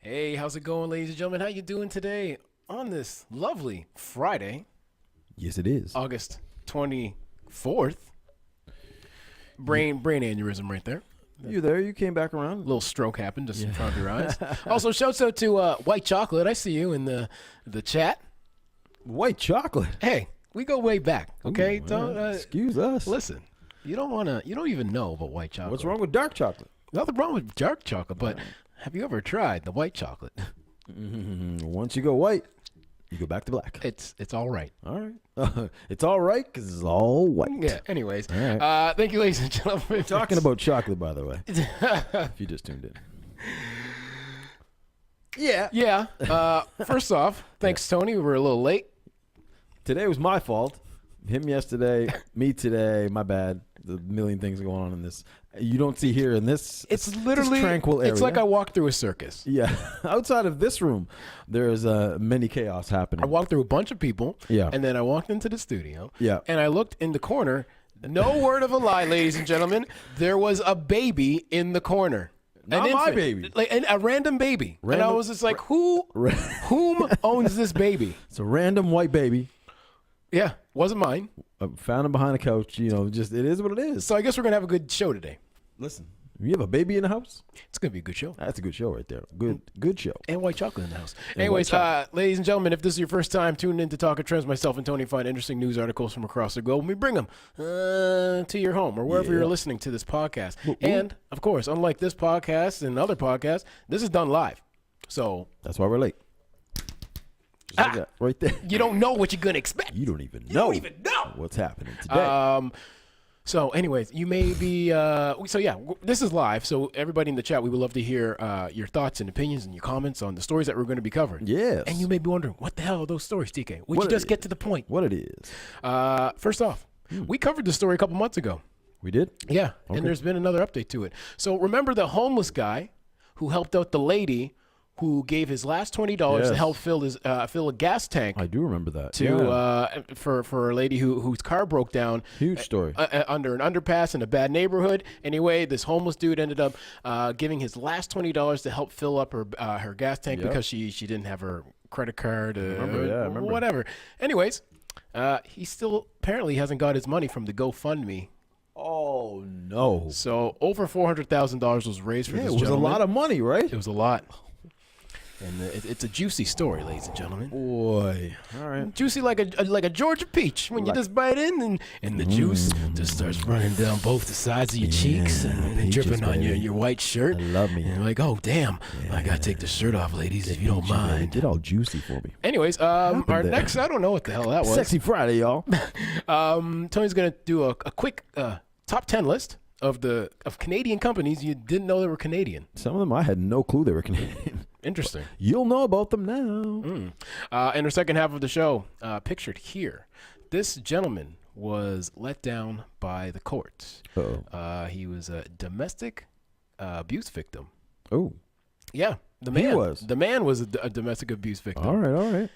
Hey, how's it going, ladies and gentlemen? How you doing today on this lovely Friday, Yes, it is. August 24th? Brain aneurysm right there. You there? You came back around. A little stroke happened just in front of your eyes. Also, shouts out to White Chocolate. I see you in the chat. White chocolate. Hey, we go way back, okay? Ooh, Don't excuse us. listen. You don't even know about white chocolate. What's wrong with dark chocolate? Nothing wrong with dark chocolate, but have you ever tried the white chocolate? Once you go white, you go back to black. It's all right. All right. It's all right because it's all white. Yeah. Anyways, All right. thank you, ladies and gentlemen. Talking about chocolate, by the way, if you just tuned in. Yeah. Yeah. First off, thanks, Tony. We were a little late. Today was my fault. Him yesterday, me today. My bad. The million things going on in this. You don't see here in this. It's literally tranquil area. It's like I walked through a circus. Yeah. Outside of this room, there is many chaos happening. I walked through a bunch of people. Yeah. And then I walked into the studio. Yeah. And I looked in the corner. No word of a lie, ladies and gentlemen. There was a baby in the corner. Not An my infant. baby. Like a random baby. And I Random- was just like, whom owns this baby? It's a random white baby. Yeah. Wasn't mine. I found him behind a couch. Just it is what it is. So I guess we're going to have a good show today. Listen, you have a baby in the house? It's going to be a good show. That's a good show right there. Good show. And white chocolate in the house. And Anyways, white chocolate. ladies and gentlemen, if this is your first time tuning in to Talk of Trends, myself and Tony find interesting news articles from across the globe, and we bring them to your home or wherever Yeah. you're listening to this podcast. Woo-woo. And, of course, unlike this podcast and other podcasts, this is done live. So That's why we're late. Just like that, right there. you don't know what you're going to expect. You don't even You know. don't even know. What's happening today. So, anyways, you may be. This is live. So, everybody in the chat, we would love to hear your thoughts and opinions and your comments on the stories that we're going to be covering. Yes. And you may be wondering, what the hell are those stories, TK? Would What you it just get to the point? What it is. First off, we covered this story a couple months ago. We did? Yeah, Okay. and there's been another update to it. So, remember the homeless guy who helped out the lady who gave his last $20 to Yes. help fill a gas tank I do remember that. for a lady whose car broke down. Huge story. Under an underpass in a bad neighborhood. Anyway, this homeless dude ended up giving his last $20 to help fill up her gas tank Yep. because she didn't have her credit card. I remember. Whatever. Anyways, he still apparently hasn't got his money from the GoFundMe. Oh, no. So over $400,000 was raised for Yeah, this it was gentleman. a lot of money, right? It was a lot. And it's a juicy story, ladies and gentlemen. Boy. All right. Juicy like a Georgia peach when you just bite in and the juice just starts running down both the sides of your cheeks and peaches, dripping on baby. your white shirt. I love me. And you're like, oh, damn, I got to take the shirt off, ladies, if you don't mind. Get all juicy for me. Anyways, our there? next, I don't know what the hell that was. Sexy Friday, y'all. Tony's going to do a quick top 10 list of Canadian companies you didn't know they were Canadian. Some of them, I had no clue they were Canadian. Interesting. You'll know about them now. In the second half of the show, pictured here, this gentleman was let down by the courts. Uh-oh. He was a domestic abuse victim. Oh. Yeah, the He man was. The man was a domestic abuse victim. All right.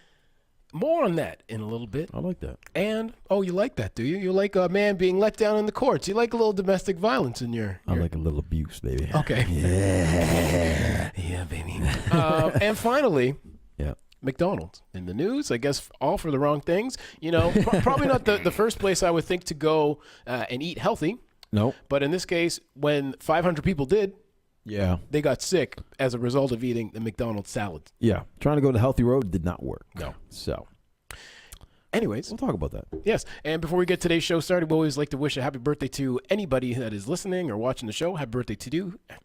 More on that in a little bit. I like that. And you like that, do you? You like a man being let down in the courts. You like a little domestic violence in your. I like a little abuse, baby. Okay. Yeah. Yeah, baby. And finally. Yeah. McDonald's in the news, I guess, all for the wrong things. Probably not the first place I would think to go and eat healthy. No. But in this case, when 500 people did, Yeah. they got sick as a result of eating the McDonald's salad. Yeah. Trying to go the healthy road did not work. No. So Anyways, we'll talk about that. yes. And before we get today's show started, we always like to wish a happy birthday to anybody that is listening or watching the show. Happy birthday to you, And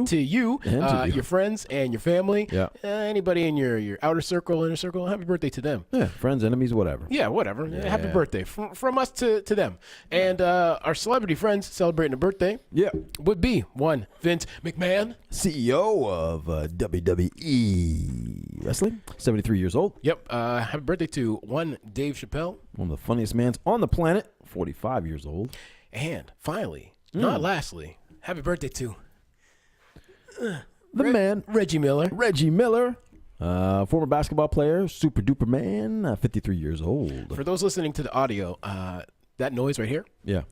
to you. your friends and your family. Yeah. Anybody in your outer circle, inner circle. Happy birthday to them. Yeah. Friends, enemies, whatever. Yeah, whatever. Yeah. Happy birthday from us to them. And our celebrity friends celebrating a birthday Yeah. would be one, Vince McMahon. CEO of WWE Wrestling, 73 years old. Yep. Happy birthday to one, Dave Chappelle. One of the funniest mans on the planet, 45 years old. And finally, not lastly, happy birthday to The man, Reggie Miller. Reggie Miller, former basketball player, super duper man, 53 years old. For those listening to the audio, that noise right here, Yeah.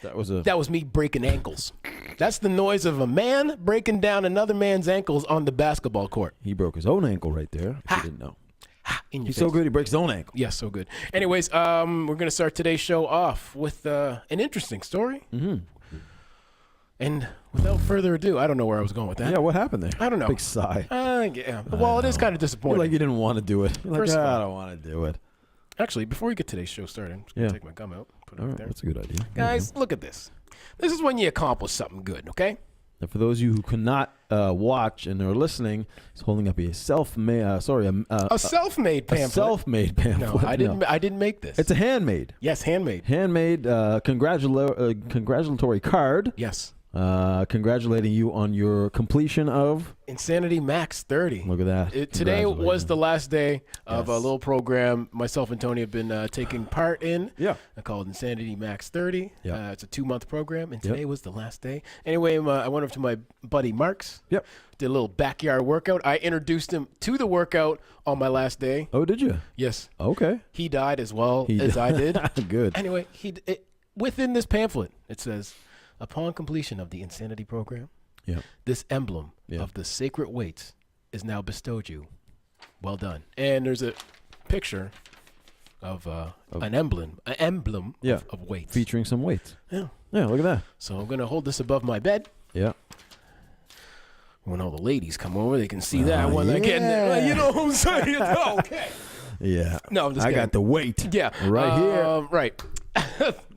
That was a. That was me breaking ankles. That's the noise of a man breaking down another man's ankles on the basketball court. He broke his own ankle right there. If you didn't know. In your He's face. so good. He breaks his own ankle. Yes, so good. Anyways, we're gonna start today's show off with an interesting story. Mm-hmm. And without further ado, I don't know where I was going with that. Yeah, what happened there? I don't know. Big sigh. Yeah. Well, it is kind of disappointing. You're like you didn't want to do it. You're like, First of all- I don't want to do it. Actually, before we get today's show started, I'm just gonna Yeah. take my gum out, put it All right right, there. that's a good idea. Guys, look at this. This is when you accomplish something good, okay? And for those of you who cannot watch and are listening, he's holding up a self-made. A self-made a pamphlet. self-made pamphlet. No, I didn't. I didn't make this. It's a handmade. Yes, handmade. Handmade congratulatory card. Yes. Congratulating you on your completion of. Insanity Max 30. Look at that. Today was Congratulations. the last day of a Yes. little program myself and Tony have been taking part in. Yeah. Called Insanity Max 30. Yeah. It's a 2-month program, and today was the last day. Anyway, I went over to my buddy Mark's. Yep. Did a little backyard workout. I introduced him to the workout on my last day. Oh, did you? Yes. Okay. He died as well as I did. Good. Anyway, within this pamphlet, it says, upon completion of the Insanity program, Yeah. this emblem Yeah. of the sacred weights is now bestowed you. Well done. And there's a picture of an emblem Yeah. of weights. Featuring some weights. Yeah. Yeah. Look at that. So I'm going to hold this above my bed. Yeah. When all the ladies come over, they can see that when they're getting there. yeah. You know what I'm saying? Okay. Yeah. No, I'm just I kidding. got the weight. Yeah. Right here. Right.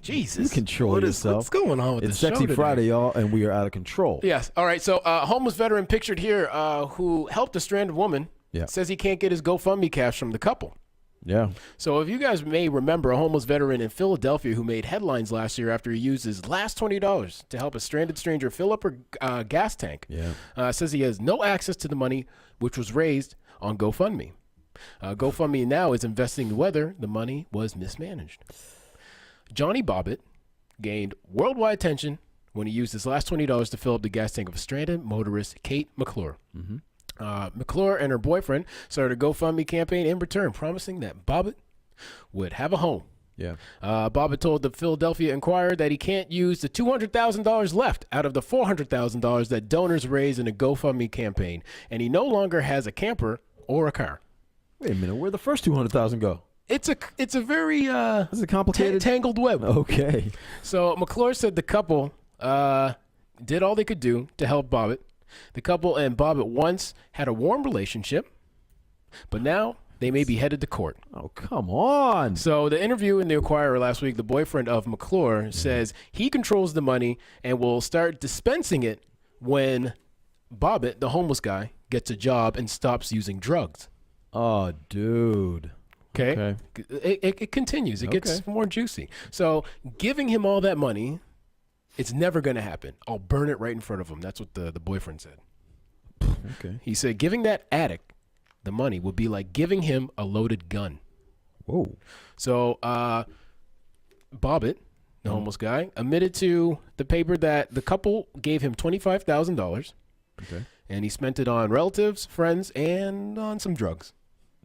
Jesus. You control What is- yourself. What's going on with It's this show Sexy today? Friday, y'all, and we are out of control. Yes. All right. So, homeless veteran pictured here who helped a stranded woman says he can't get his GoFundMe cash from the couple. Yeah. So, if you guys may remember a homeless veteran in Philadelphia who made headlines last year after he used his last $20 to help a stranded stranger fill up her gas tank, says he has no access to the money which was raised on GoFundMe. GoFundMe now is investigating whether the money was mismanaged. Johnny Bobbitt gained worldwide attention when he used his last $20 to fill up the gas tank of a stranded motorist, Kate McClure. McClure and her boyfriend started a GoFundMe campaign in return, promising that Bobbitt would have a home. Yeah. Bobbitt told the Philadelphia Inquirer that he can't use the $200,000 left out of the $400,000 that donors raised in a GoFundMe campaign, and he no longer has a camper or a car. Wait a minute. Where'd the first 200,000 go? It's a very This is a complicated. tangled web. Okay. So McClure said the couple did all they could do to help Bobbitt. The couple and Bobbitt once had a warm relationship, but now they may be headed to court. Oh, come on. So the interview in the Inquirer last week, the boyfriend of McClure says he controls the money and will start dispensing it when Bobbitt, the homeless guy, gets a job and stops using drugs. Oh, dude. Okay. It continues. It gets more juicy. So giving him all that money, it's never going to happen. I'll burn it right in front of him. That's what the boyfriend said. Okay. He said giving that addict the money would be like giving him a loaded gun. Whoa. So Bobbitt, the homeless guy, admitted to the paper that the couple gave him $25,000. Okay. And he spent it on relatives, friends, and on some drugs.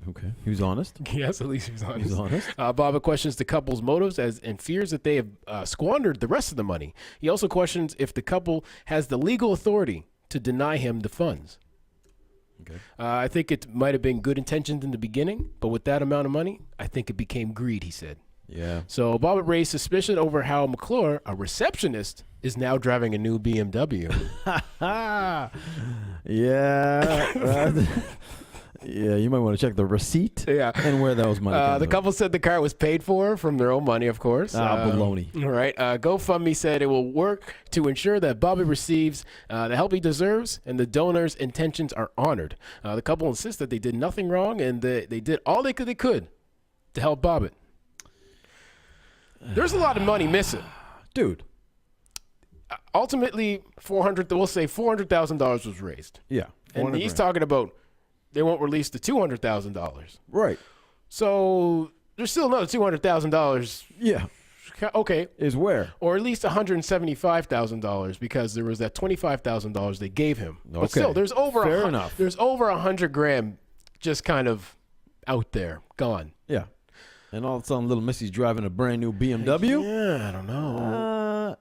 Okay. He was honest. Yes, at least he's honest. He's honest. Bobbitt questions the couple's motives and fears that they have squandered the rest of the money. He also questions if the couple has the legal authority to deny him the funds. Okay. I think it might have been good intentions in the beginning, but with that amount of money, I think it became greed, he said. Yeah. So Bobbitt raised suspicion over how McClure, a receptionist, is now driving a new BMW. Yeah. Yeah, you might want to check the receipt and where that was money. The couple said the car was paid for from their own money, of course. Baloney. All right. GoFundMe said it will work to ensure that Bobby receives the help he deserves and the donor's intentions are honored. The couple insists that they did nothing wrong and they did all they could to help Bobbitt. There's a lot of money missing. Dude. Ultimately, we'll say $400,000 was raised. Yeah. And he's talking about they won't release the $200,000. Right. So there's still another $200,000. Yeah. Okay. Is where? Or at least $175,000 because there was that $25,000 they gave him. But still, there's over Fair enough. There's over $100,000 just kind of out there, gone. Yeah. And all of a sudden, little Missy's driving a brand new BMW. Yeah, I don't know.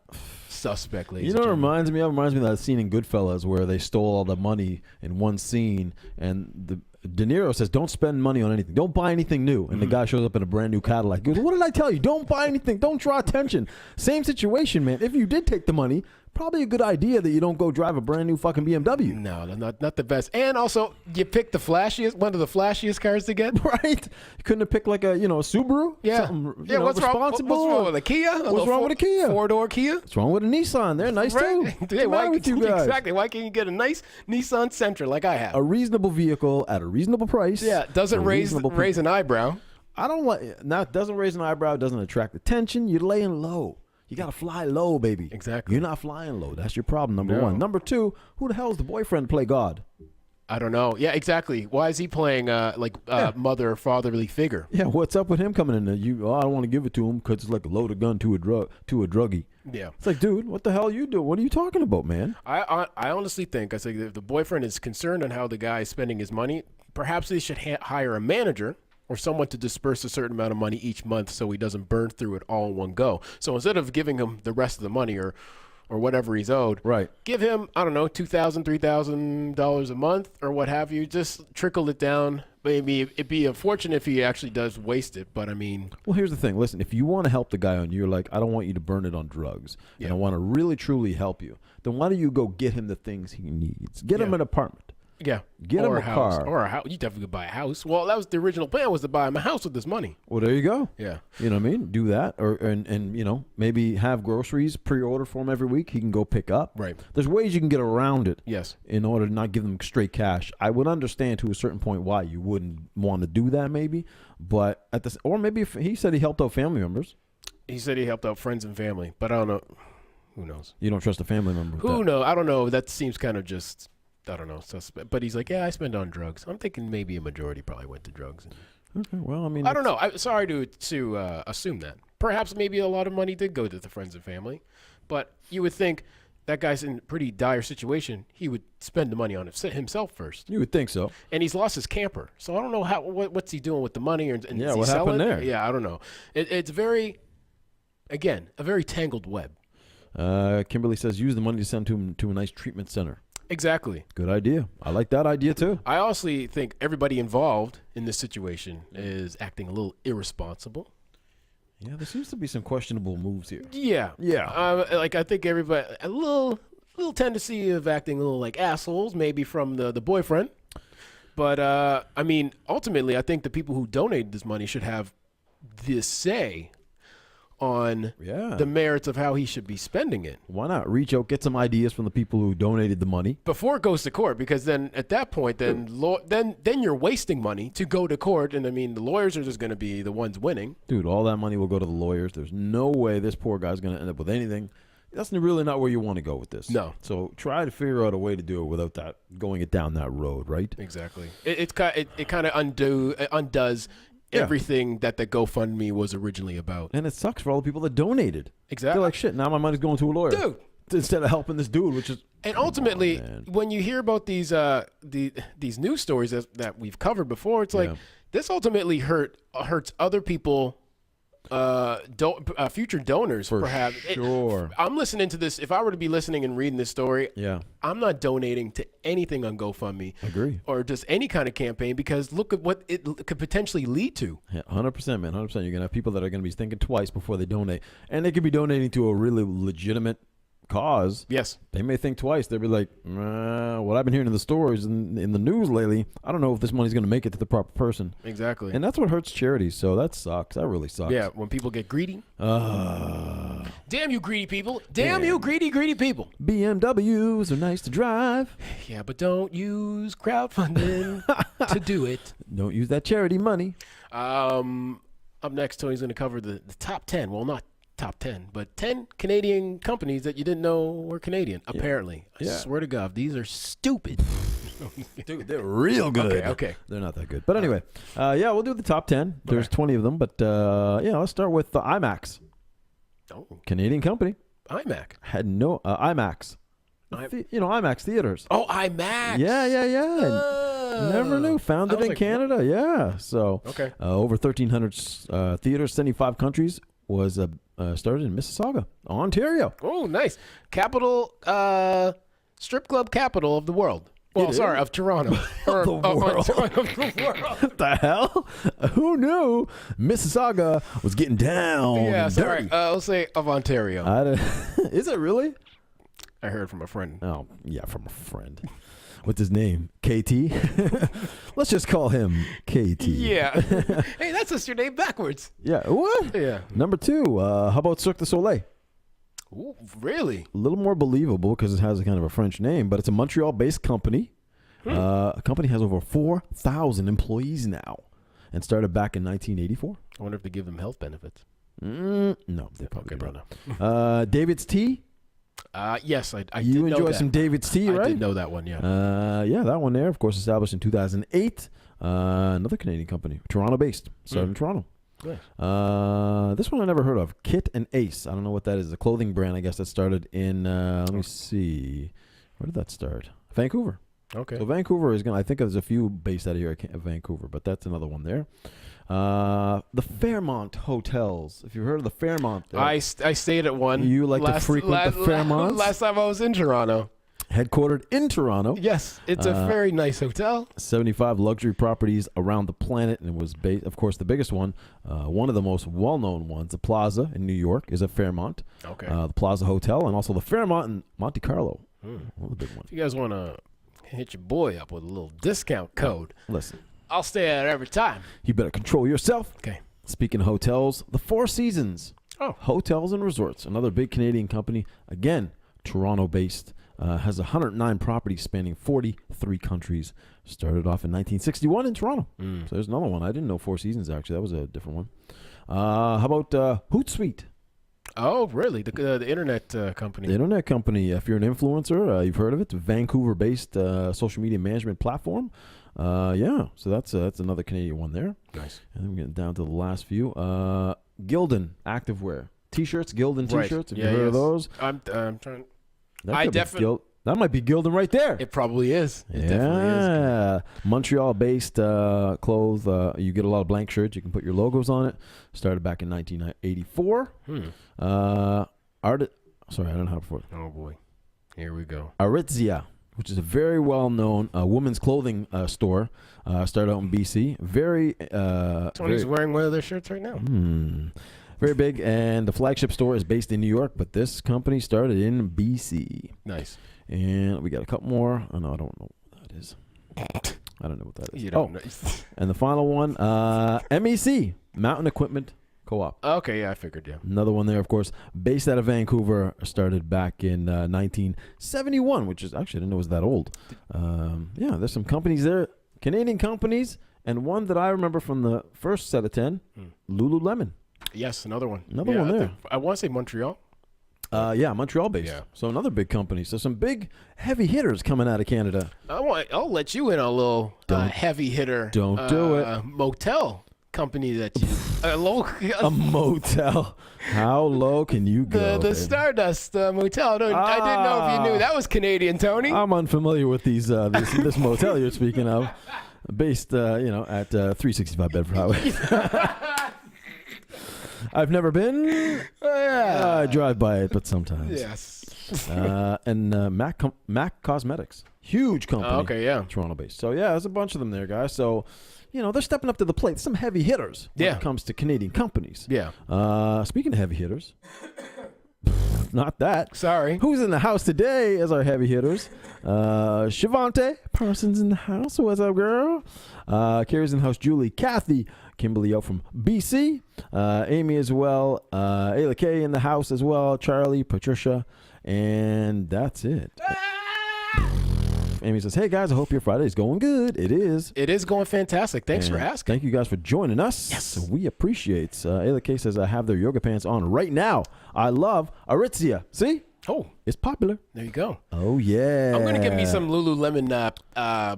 suspect, ladies. You know and what gentlemen. reminds me of? It reminds me of that scene in Goodfellas where they stole all the money in one scene, and De Niro says, "Don't spend money on anything. Don't buy anything new." And the guy shows up in a brand new Cadillac. He goes, "What did I tell you? Don't buy anything. Don't draw attention." Same situation, man. If you did take the money, probably a good idea that you don't go drive a brand new fucking BMW. No, not the best. And also, you picked one of the flashiest cars to get. Right? You couldn't have picked like a Subaru? Yeah. Something, Yeah, what's responsible? wrong with a Kia? What's wrong with a Kia? Four-door Kia? What's wrong with a Nissan? They're nice too. Hey, What's the matter with you guys? Exactly. Why can't you get a nice Nissan Sentra like I have? A reasonable vehicle at a reasonable price. Yeah, doesn't raise an eyebrow. I don't like. Now, it doesn't raise an eyebrow. It doesn't attract attention. You're laying low. You got to fly low, baby. Exactly. You're not flying low. That's your problem, number No. one. Number two, who the hell is the boyfriend to play God? I don't know. Yeah, exactly. Why is he playing mother or fatherly figure? Yeah, what's up with him coming in there? I don't want to give it to him because it's like a loaded gun to a druggie. Yeah. It's like, dude, what the hell are you doing? What are you talking about, man? I honestly think, if the boyfriend is concerned on how the guy is spending his money, perhaps they should hire a manager or someone to disperse a certain amount of money each month so he doesn't burn through it all in one go. So instead of giving him the rest of the money or whatever he's owed, Right. give him, I don't know, $2,000, $3,000 a month or what have you. Just trickle it down. Maybe it'd be unfortunate if he actually does waste it, but I mean. Well, here's the thing. Listen, if you want to help the guy on, you're like, I don't want you to burn it on drugs, and I want to really, truly help you, then why don't you go get him the things he needs? Get him an apartment. Yeah. Get him a house. car. Or a house. You definitely could buy a house. Well, that was the original plan, was to buy him a house with this money. Well, there you go. Yeah. You know what I mean? Do that, and maybe have groceries pre-order for him every week. He can go pick up. Right. There's ways you can get around it. Yes. In order to not give them straight cash. I would understand to a certain point why you wouldn't want to do that, maybe. But or maybe if he said he helped out family members. He said he helped out friends and family, but I don't know. Who knows? You don't trust a family member. Who knows? I don't know. That seems kind of just, I don't know, suspect. But he's like, yeah, I spend on drugs. I'm thinking maybe a majority probably went to drugs. Okay. Well, I mean, I don't know. I'm sorry to assume that. Perhaps maybe a lot of money did go to the friends and family, but you would think that guy's in a pretty dire situation. He would spend the money on himself first. You would think so. And he's lost his camper, so I don't know what's he doing with the money. And Yeah, is he what selling happened it? there? Yeah, I don't know. It's very, again, a very tangled web. Kimberly says use the money to send him to a nice treatment center. Exactly. Good idea. I like that idea too. I honestly think everybody involved in this situation is acting a little irresponsible. Yeah, there seems to be some questionable moves here. Yeah. Yeah. I think everybody, a little tendency of acting a little like assholes, maybe from the boyfriend. But, I mean, ultimately, I think the people who donated this money should have this say on the merits of how he should be spending it. Why not reach out, get some ideas from the people who donated the money before it goes to court? Because then at that point, then you're wasting money to go to court, and I mean the lawyers are just going to be the ones winning. Dude, all that money will go to the lawyers. There's no way this poor guy's going to end up with anything. That's really not where you want to go with this. No. So try to figure out a way to do it without that going it down that road, right? Exactly. It kind of undoes everything that the GoFundMe was originally about. And it sucks for all the people that donated. Exactly. They're like, shit, now my money's going to a lawyer. Dude. Instead of helping this dude, which is... And ultimately, when you hear about these news stories that we've covered before, it's like, this ultimately hurts other people, future donors, for perhaps. Sure. I'm listening to this. If I were to be listening and reading this story, I'm not donating to anything on GoFundMe. Agree. Or just any kind of campaign, because look at what it could potentially lead to. Yeah, 100%, man. 100%. You're going to have people that are going to be thinking twice before they donate. And they could be donating to a really legitimate cause. Yes. They may think twice. They'll be like, what I've been hearing in the stories and in the news lately, I don't know if this money's going to make it to the proper person. Exactly. And that's what hurts charities. So that sucks. That really sucks. Yeah, when people get greedy. Damn you greedy people. Damn you greedy people. BMWs are nice to drive. Yeah, but don't use crowdfunding to do it. Don't use that charity money. Up next, Tony's going to cover the top 10. Well, not top 10, but 10 Canadian companies that you didn't know were Canadian, apparently. I swear to God, these are stupid. Dude, they're real good. Okay. They're not that good. But anyway, we'll do the top 10. There's 20 of them, but let's start with IMAX. Oh. Canadian company. IMAX. Had no IMAX. IMAX theaters. Oh, IMAX. Yeah. Never knew. Founded in Canada. What? Yeah. So over 1,300 theaters, 75 countries. Was started in Mississauga, Ontario. Oh, nice. Capital, strip club capital of the world. Well, sorry, of Toronto. Or, the world. What the hell? Who knew Mississauga was getting down? Yeah, and sorry. dirty? Let's say of Ontario. Is it really? I heard from a friend. Oh, yeah, from a friend. What's his name? KT? Let's just call him KT. Yeah. Hey, that's just your name backwards. Yeah. What? Yeah. Number 2, how about Cirque du Soleil? Ooh, really? A little more believable because it has a kind of a French name, but it's a Montreal-based company. A company has over 4,000 employees now and started back in 1984. I wonder if they give them health benefits. No, they probably brother. don't. David's Tea. Yes, I did You know enjoy that. some David's Tea, right? I did know that one, yeah. Yeah, that one there, of course, established in 2008. Another Canadian company, Toronto-based, started in Toronto. Nice. This one I never heard of. Kit and Ace. I don't know what that is. A clothing brand, I guess, that started in, let me see. Where did that start? Vancouver. Okay. So Vancouver is going to, I think there's a few based out of here at Vancouver, but that's another one there. The Fairmont Hotels. If you've heard of the Fairmont. I stayed at one. You like to frequent the Fairmonts? Last time I was in Toronto. Headquartered in Toronto. Yes, it's a very nice hotel. 75 luxury properties around the planet, and it was based, of course, the biggest one, one of the most well-known ones, the Plaza in New York is a Fairmont. Okay. The Plaza Hotel, and also the Fairmont in Monte Carlo. One of the big ones. If you guys want to hit your boy up with a little discount code, Listen, I'll stay at it every time. you better control yourself. Okay. Speaking of hotels, the Four Seasons. Oh. Hotels and Resorts, another big Canadian company, again, Toronto-based. Has 109 properties spanning 43 countries. Started off in 1961 in Toronto. So there's another one. I didn't know Four Seasons, actually. That was a different one. How about Hootsuite? Oh, really? The internet company. The internet company. If you're an influencer, you've heard of it. Vancouver-based social media management platform. Yeah, so that's another Canadian one there. Nice. And then we're getting down to the last few. Gildan Activewear. T-shirts, Gildan T-shirts. Have you heard of those? I'm trying. That might be Gildan right there. It probably is. It definitely is. Montreal-based clothes. You get a lot of blank shirts. You can put your logos on it. Started back in 1984. Sorry, I don't know how to put it. Oh, boy. Here we go. Aritzia, which is a very well-known women's clothing store. Started out in BC. Tony's wearing one of their shirts right now. Very big, and the flagship store is based in New York, but this company started in BC. Nice. And we got a couple more. Oh, no, I don't know what that is. I don't know what that is. You don't know. And the final one, MEC, Mountain Equipment Co-op. Okay, yeah, I figured, yeah. Another one there, of course, based out of Vancouver, started back in 1971, which is actually, I didn't know it was that old. Yeah, there's some companies there, Canadian companies, and one that I remember from the first set of 10, Lululemon. Yes, another one. Another one there. I want to say Montreal. Yeah, Montreal-based. Yeah. So another big company. So some big heavy hitters coming out of Canada. I'll let you in on a little heavy hitter. Don't do it. Motel company that you a motel. How low can you go? The Stardust Motel. I didn't know if you knew that was Canadian, Tony. I'm unfamiliar with this motel you're speaking of, based at 365 Bedford Highway. I've never been. I drive by it, but sometimes. Yes. And Mac Cosmetics, huge company. Okay, yeah. Toronto-based. So yeah, there's a bunch of them there, guys. So, they're stepping up to the plate. Some heavy hitters when it comes to Canadian companies. Yeah. Speaking of heavy hitters, not that. Sorry. Who's in the house today as our heavy hitters? Shavante Parsons in the house. What's up, girl? Carrie's in the house. Julie, Kathy, Kimberly out from BC, Amy as well, Ayla Kay in the house as well, Charlie, Patricia, and that's it. Amy says, hey guys, I hope your Friday is going good. It is. It is going fantastic. Thanks for asking. Thank you guys for joining us. Yes. We appreciate it. Ayla Kay says, I have their yoga pants on right now. I love Aritzia. See? Oh. It's popular. There you go. Oh, yeah. I'm going to get me some Lululemon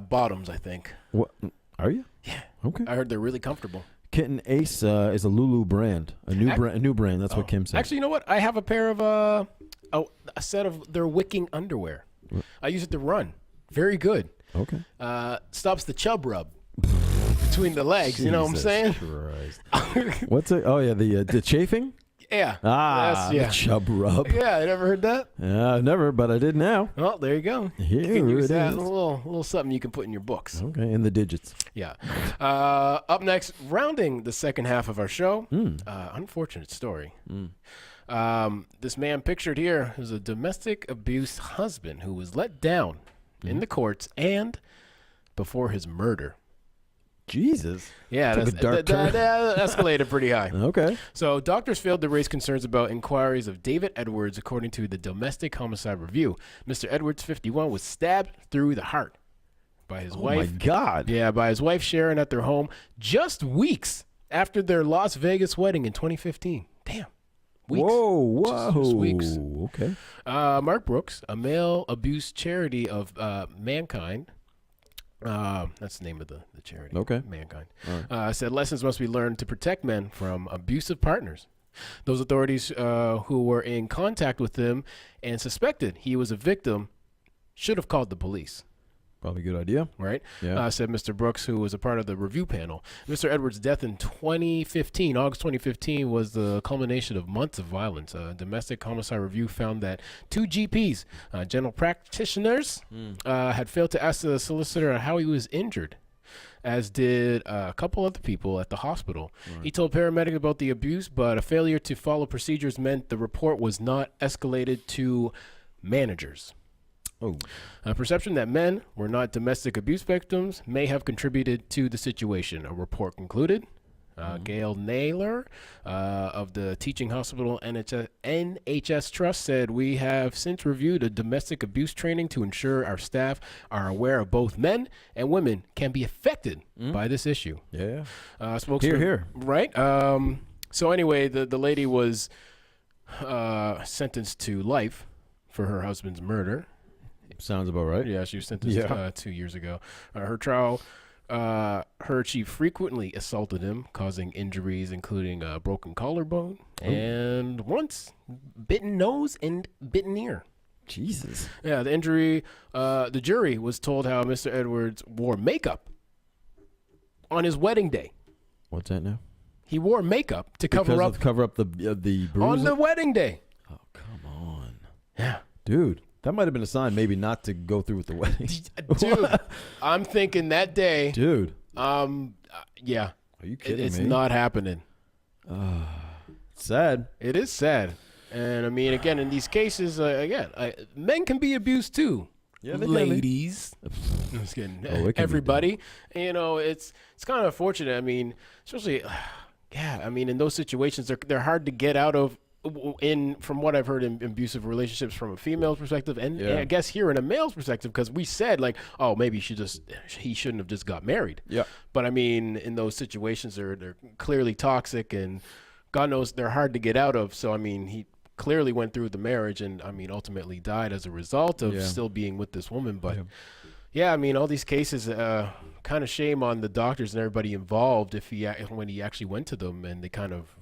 bottoms, I think. What? Are you? Yeah. Okay. I heard they're really comfortable. Kitten Ace is a Lulu brand, a new brand. That's what Kim said. Actually, you know what? I have a pair of a set of their wicking underwear. I use it to run. Very good. Okay. Stops the chub rub between the legs. You know what I'm saying? Christ. What's it? Oh yeah, the chafing. Yeah. The chub rub. Yeah, I never heard that. Yeah, never, but I did now. Well, there you go. Here you can use it that. is. A little something you can put in your books. Okay, in the digits. Yeah. Up next, rounding the second half of our show, unfortunate story. This man pictured here is a domestic abuse husband who was let down in the courts and before his murder. Jesus. Yeah, Took a dark turn. that escalated pretty high. Okay. So doctors failed to raise concerns about inquiries of David Edwards, according to the Domestic Homicide Review. Mr. Edwards, 51, was stabbed through the heart by his wife. Oh, my God. Yeah, by his wife Sharon at their home just weeks after their Las Vegas wedding in 2015. Damn. Weeks. Whoa. Just weeks. Okay. Mark Brooks, a male abuse charity of Mankind. That's the name of the charity. Okay. Mankind. Right. Said lessons must be learned to protect men from abusive partners. Those authorities who were in contact with him and suspected he was a victim should have called the police. Probably a good idea. Right? Yeah. Said Mr. Brooks, who was a part of the review panel. Mr. Edwards' death in 2015, August 2015, was the culmination of months of violence. Domestic Homicide Review found that 2 GPs, general practitioners, had failed to ask the solicitor how he was injured, as did a couple other people at the hospital. Right. He told paramedics about the abuse, but a failure to follow procedures meant the report was not escalated to managers. A perception that men were not domestic abuse victims may have contributed to the situation, a report concluded. Gail Naylor of the Teaching Hospital NHS Trust said, "We have since reviewed a domestic abuse training to ensure our staff are aware of both men and women can be affected by this issue." Yeah. Spokesman, Here. Right. So anyway, the lady was sentenced to life for her husband's murder. Sounds about right. Yeah, she was sentenced 2 years ago. Her trial, she frequently assaulted him, causing injuries including a broken collarbone and once bitten nose and bitten ear. Jesus. Yeah, the injury, the jury was told how Mr. Edwards wore makeup on his wedding day. What's that now? He wore makeup to cover up the bruise on the wedding day. Oh, come on. Yeah. Dude. That might have been a sign maybe not to go through with the wedding. Dude, I'm thinking that day. Dude. Yeah. Are you kidding me? It's not happening. Sad. It is sad. And I mean, again, in these cases, men can be abused too. Yeah, they ladies. I'm just kidding. Everybody. And, you know, it's kind of unfortunate. I mean, especially, I mean, in those situations, they're hard to get out of. From what I've heard in abusive relationships from a female's perspective, and I guess here in a male's perspective, because we said like, oh, maybe he shouldn't have just got married. Yeah. But I mean, in those situations, they're clearly toxic, and God knows they're hard to get out of. So I mean, he clearly went through the marriage, and I mean, ultimately died as a result of still being with this woman. But I mean, all these cases, kind of shame on the doctors and everybody involved when he actually went to them and they kind of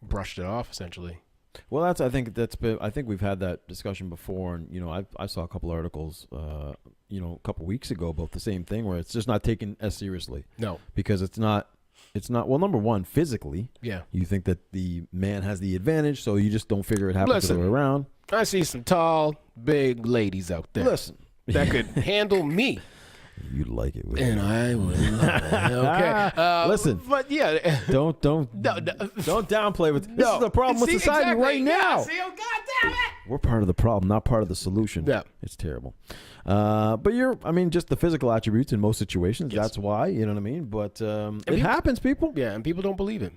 brushed it off essentially. Well, I think we've had that discussion before, and I saw a couple articles, a couple weeks ago about the same thing where it's just not taken as seriously. No, because it's not. Well, number one, physically, you think that the man has the advantage, so you just don't figure it happens the other way around. I see some tall, big ladies out there. Listen, that could handle me. You'd like it, and I would love it. Okay, listen, but don't downplay with. This is the problem with society right now. See, oh, God damn it! We're part of the problem, not part of the solution. Yeah, it's terrible. But just the physical attributes in most situations. Yes. That's why, you know what I mean. But it happens, people. Yeah, and people don't believe it.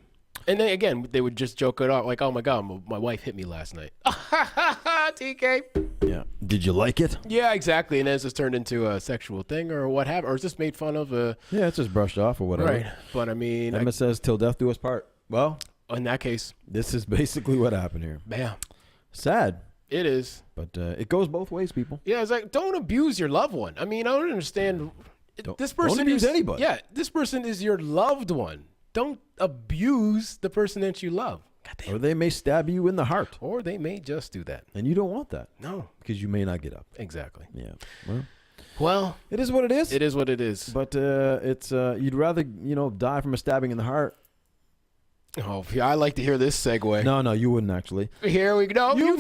And then again, they would just joke it off like, "Oh my God, my wife hit me last night." TK. Yeah. Did you like it? Yeah, exactly. And then it's just turned into a sexual thing or what have, or it's just made fun of. Yeah, it's just brushed off or whatever. Right. But I mean, Emma says, "Till death do us part." Well, in that case, this is basically what happened here. Yeah. Sad. It is. But it goes both ways, people. Yeah, it's like, don't abuse your loved one. I mean, I don't understand. This person don't abuse anybody. Yeah, this person is your loved one. Don't abuse the person that you love. Goddamn. Or they may stab you in the heart. Or they may just do that. And you don't want that. No. Because you may not get up. Exactly. Yeah. Well, it is what it is. It is what it is. But it's you'd rather, die from a stabbing in the heart Oh, yeah, I like to hear this segue. No, you wouldn't actually. Here we go. You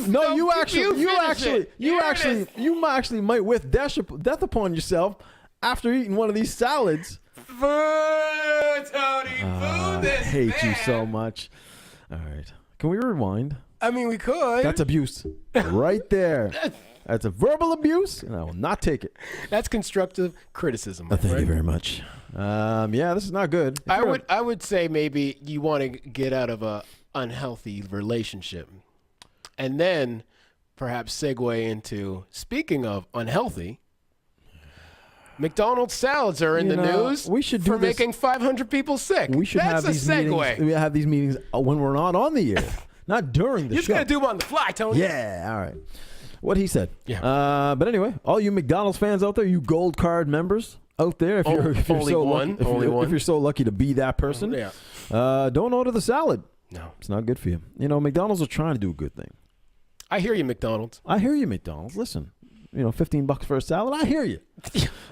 actually might wish death upon yourself after eating one of these salads. Boo, Tony. Boo this I hate man. you so much. All right. Can we rewind? I mean, we could. That's abuse. Right there. That's a verbal abuse, and I will not take it. That's constructive criticism. Thank you very much. Yeah, this is not good. I would say maybe you want to get out of a unhealthy relationship, and then perhaps segue into, speaking of unhealthy, McDonald's salads are in the news. We should do for making 500 people sick. We should That's have these a segue. meetings. We have these meetings when we're not on the air, not during the You're show. just gonna do them on the fly, Tony. Yeah, all right. What he said. Yeah. But anyway, all you McDonald's fans out there, you gold card members out there, if you're so lucky to be that person, don't order the salad. No, it's not good for you. You know, McDonald's are trying to do a good thing. I hear you, McDonald's. I hear you, McDonald's. Listen, $15 for a salad. I hear you.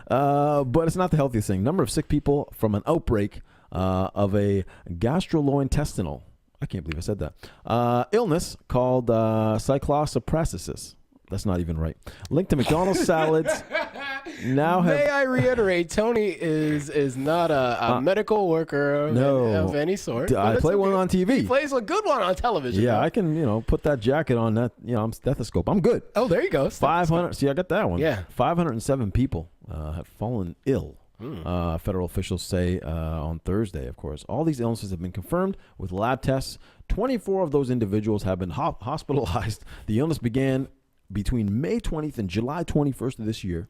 But it's not the healthiest thing. Number of sick people from an outbreak of a gastrointestinal. I can't believe I said that. Illness called cyclocyprasis. That's not even right. Linked to McDonald's salads. May I reiterate, Tony is not a medical worker of any sort. I play one on TV. He plays a good one on television. Yeah, I can, put that jacket on that, I'm stethoscope. I'm good. Oh, there you go. 500. See, I got that one. Yeah. 507 people have fallen ill. Federal officials say on Thursday, of course. All these illnesses have been confirmed with lab tests. 24 of those individuals have been hospitalized. The illness began between May 20th and July 21st of this year.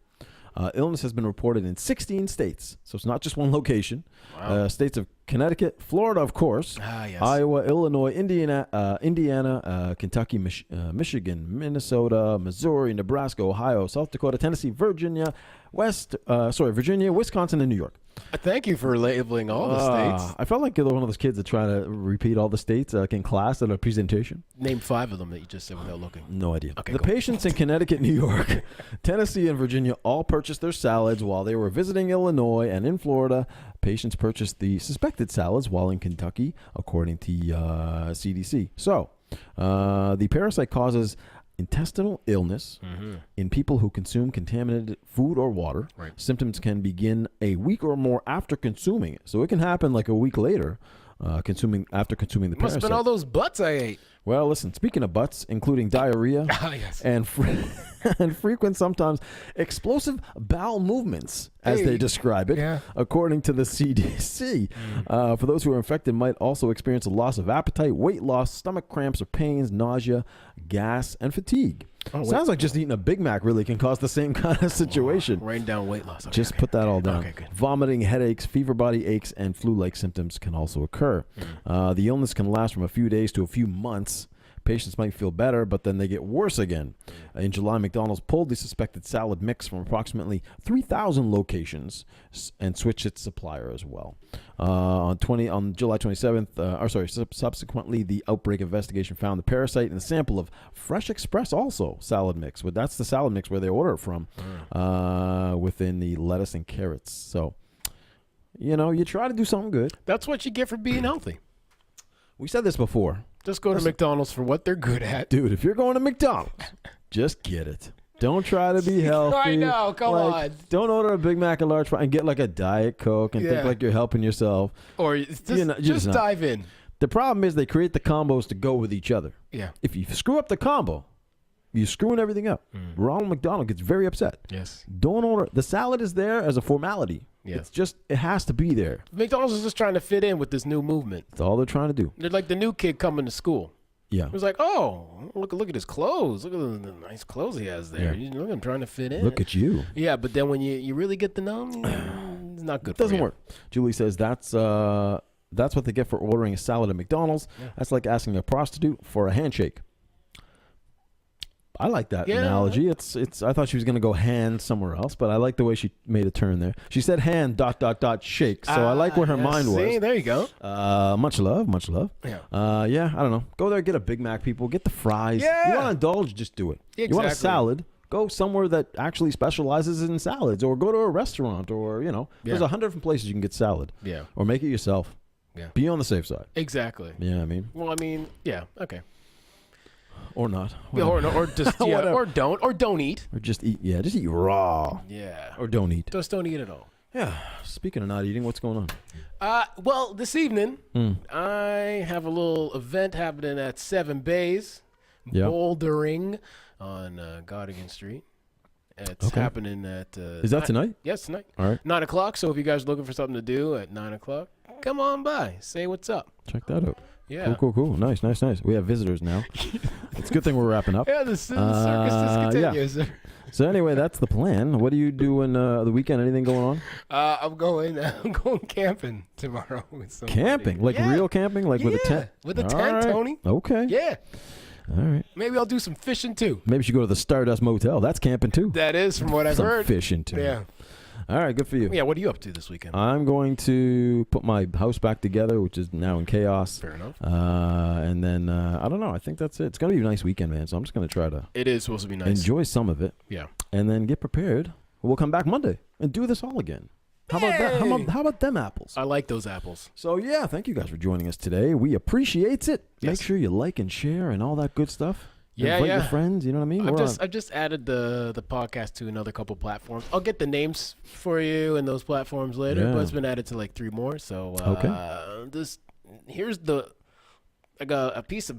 Illness has been reported in 16 states, so it's not just one location. Wow. States of Connecticut, Florida, of course, yes. Iowa, Illinois, Indiana, Kentucky, Michigan, Minnesota, Missouri, Nebraska, Ohio, South Dakota, Tennessee, Virginia, Wisconsin, and New York. Thank you for labeling all the states. I felt like you're one of those kids that try to repeat all the states in class at a presentation. Name 5 of them that you just said without looking. No idea. Okay, the patients in Connecticut, New York, Tennessee, and Virginia all purchased their salads while they were visiting Illinois, and in Florida, patients purchased the suspected salads while in Kentucky, according to CDC. So, the parasite causes intestinal illness in people who consume contaminated food or water. Right. Symptoms can begin a week or more after consuming it. So it can happen like a week later, consuming the parasite. Must have been all those butts I ate. Well, listen, speaking of butts, including diarrhea and frequent, sometimes explosive bowel movements, as they describe it, according to the CDC. For those who are infected, might also experience a loss of appetite, weight loss, stomach cramps or pains, nausea, gas, and fatigue. Sounds like just eating a Big Mac really can cause the same kind of situation. Writing down weight loss. Just put that all down. Okay, good. Vomiting, headaches, fever body aches, and flu-like symptoms can also occur. The illness can last from a few days to a few months. Patients might feel better, but then they get worse again. In July, McDonald's pulled the suspected salad mix from approximately 3,000 locations and switched its supplier as well. On July 27th, subsequently, the outbreak investigation found the parasite in a sample of Fresh Express also salad mix. Well, that's the salad mix where they order it from, within the lettuce and carrots. So, you try to do something good. That's what you get for being healthy. We said this before. Just go to McDonald's for what they're good at. Dude, if you're going to McDonald's, just get it. Don't try to be healthy. I know, come on. Don't order a Big Mac and large fry and get like a Diet Coke and think like you're helping yourself. Or just dive in. The problem is they create the combos to go with each other. Yeah. If you screw up the combo, you're screwing everything up. Ronald McDonald gets very upset. Yes. Don't order. The salad is there as a formality. Yeah. It has to be there. McDonald's is just trying to fit in with this new movement. That's all they're trying to do. They're like the new kid coming to school. Yeah. It was like, oh, look at his clothes. Look at the nice clothes he has there. Yeah. Look, I'm trying to fit in. Look at you. Yeah, but then when you really get to know him, it's not good. It doesn't work. Julie says that's what they get for ordering a salad at McDonald's. Yeah. That's like asking a prostitute for a handshake. I like that analogy. It's. I thought she was going to go hand somewhere else, but I like the way she made a turn there. She said hand ... shake. So I like where her mind was. See, there you go. Much love. Yeah. I don't know. Go there, get a Big Mac, people. Get the fries. Yeah. You want to indulge, just do it. Exactly. You want a salad, go somewhere that actually specializes in salads, or go to a restaurant, or there's 100 different places you can get salad. Yeah. Or make it yourself. Yeah. Be on the safe side. Exactly. Yeah, I mean. Well, I mean, yeah, okay. Or not. Yeah, or just or don't eat. Or just eat. Yeah, just eat raw. Yeah. Or don't eat. Just don't eat at all. Yeah. Speaking of not eating, what's going on? Well, this evening I have a little event happening at 7 Bays, bouldering on Godigan Street. It's happening at. Is that tonight? Yes, tonight. All right. 9 o'clock. So if you guys are looking for something to do at 9 o'clock, come on by. Say what's up. Check that out. Yeah. Cool. Nice. We have visitors now. It's a good thing we're wrapping up. Yeah, the circus just continues. Yeah. So anyway, that's the plan. What do you do in the weekend? Anything going on? I'm going camping tomorrow. With somebody. Camping? Like real camping? Like with a tent? With a tent, Tony. Okay. Yeah. All right. Maybe I'll do some fishing too. Maybe you should go to the Stardust Motel. That's camping too. That is from what I've heard. Fishing too. Yeah. All right, good for you. Yeah, what are you up to this weekend? I'm going to put my house back together, which is now in chaos. Fair enough. And then, I don't know. I think that's it. It's going to be a nice weekend, man. So I'm just going to try to It is supposed to be nice. enjoy some of it. Yeah. And then get prepared. We'll come back Monday and do this all again. How about that? How about them apples? I like those apples. So, yeah, thank you guys for joining us today. We appreciate it. Yes. Make sure you like and share and all that good stuff. Yeah, Invite your friends, you know what I mean? I've just added the podcast to another couple platforms. I'll get the names for you and those platforms later, but it's been added to like 3 more. So I got a piece of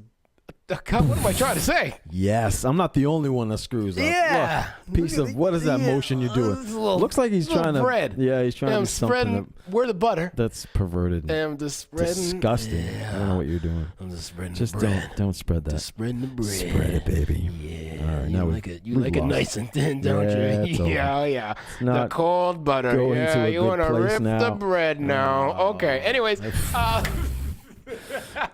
what am I trying to say? Yes, I'm not the only one that screws up. Yeah. Look, piece of what is that motion you're doing? Looks like he's trying to bread. Yeah, he's trying to do something where the butter. that's perverted. And I'm just spreading. Disgusting. Yeah. I don't know what you're doing. I'm just spreading Just the bread. don't spread that. Just spreading the bread. Spread it, baby. Yeah. All right, you now like it. You like it nice and thin, don't Yeah, you? it's over. Yeah. The not cold butter. going Yeah. to a You good want to place rip now. the bread now? Okay. Anyways.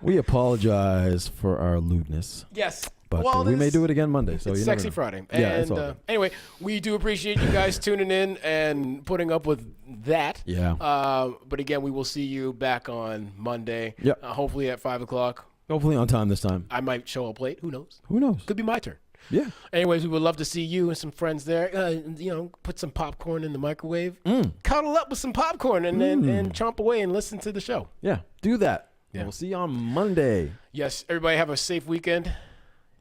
We apologize for our lewdness. Yes. But we may do it again Monday. So it's you never Sexy know. Friday. Yeah, and it's all good. anyway, we do appreciate you guys tuning in and putting up with that. Yeah. But again, we will see you back on Monday. Yep. Hopefully at 5 o'clock. Hopefully on time this time. I might show up late. Who knows? Who knows? Could be my turn. Yeah. Anyways, we would love to see you and some friends there. Put some popcorn in the microwave. Cuddle up with some popcorn and chomp away and listen to the show. Yeah. Do that. Yeah. We'll see you on Monday. Yes. Everybody have a safe weekend.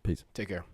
Peace. Take care.